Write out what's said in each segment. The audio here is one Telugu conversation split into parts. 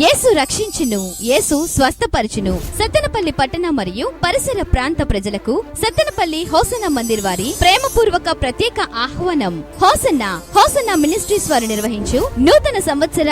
యేసు రక్షించును, యేసు స్వస్థపరచును. సత్తెనపల్లి పట్టణ మరియు పరిసర ప్రాంత ప్రజలకు సత్తెనపల్లి హోసన్న మందిర్ వారి ప్రేమపూర్వక ప్రత్యేక ఆహ్వానం. హోసన్న హోసన్న మినిస్ట్రీస్ వారు నిర్వహించు నూతన సంవత్సర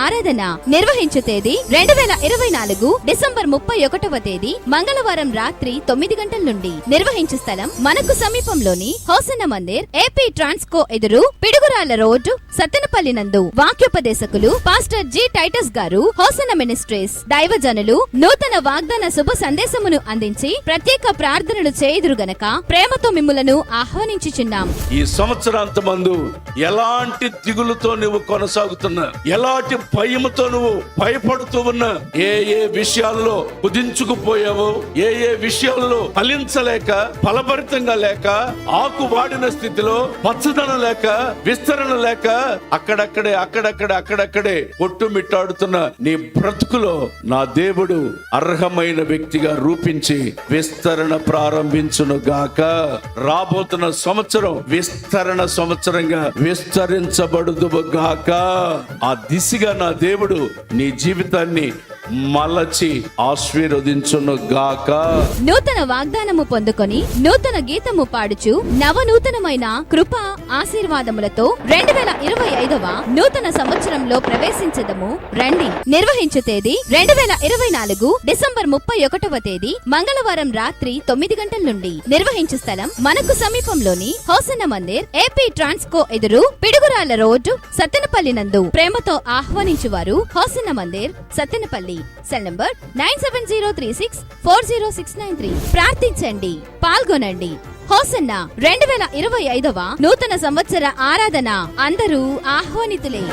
ఆరాధన నిర్వహించు తేదీ 2024 డిసెంబర్ 31వ తేదీ మంగళవారం రాత్రి 9 గంటల నుండి. నిర్వహించు స్థలం మనకు సమీపంలోని హోసన్న మందిర్, ఏపీ ట్రాన్స్కో ఎదురు, పిడుగురాళ్ల రోడ్డు, సత్తెనపల్లి నందు. వాక్యోపదేశకులు పాస్టర్ జి టైటస్ గారు, హోసన్న మినిస్ట్రీస్. దైవజనులు నూతన వాగ్దాన శుభ సందేశమును అందించి ప్రత్యేక ప్రార్థనలు చేయుదురు గనక ప్రేమతో మిమ్ములను ఆహ్వానించుచున్నాం. ఈ సంవత్సరాంతమందు ఎలాంటి దిగులుతో నువ్వు కొనసాగుతున్నా, ఎలాంటి భయముతో నువ్వు భయపడుతూ ఉన్నా, ఏ విషయాల్లో కుదించుకుపోయావో, ఏ విషయాల్లో ఫలించలేక, ఫలభరితంగా లేక, ఆకు వాడిన స్థితిలో, పచ్చదనం లేక, విస్తరణ లేక, అక్కడక్కడే కొట్టుమిట్టాడుతున్న నీ బ్రతుకులో నా దేవుడు అర్హమైన వ్యక్తిగా రూపించి విస్తరణ ప్రారంభించును గాక. రాబోతున్న సంవత్సరం విస్తరణ సంవత్సరంగా విస్తరించబడుదు గాక. ఆ దిశగా నా దేవుడు నీ జీవితాన్ని మలచి ఆశీర్వదించును గాక. నూతన వాగ్దానము పొందుకొని నూతన గీతము పాడుచు నవనూతనమైన కృప ఆశీర్వాదములతో 2025వ నూతన సంవత్సరంలో ప్రవేశించదము రండి. నిర్వహించు తేదీ 2024 డిసెంబర్ 31వ తేదీ మంగళవారం రాత్రి 9 గంటల నుండి. నిర్వహించు స్థలం మనకు సమీపంలోని హోసన్న మందిర్, ఏపీ ట్రాన్స్కో ఎదురు, పిడుగురాళ్ల రోడ్డు, సత్తెనపల్లి నందు. ప్రేమతో ఆహ్వానించువారు Hosanna Mandir, Sattenapalli. Cell number 9703640693. ప్రార్థించండి, పాల్గొనండి. హోసన్న 2025వ నూతన సంవత్సర ఆరాధన అందరూ ఆహ్వానితులే.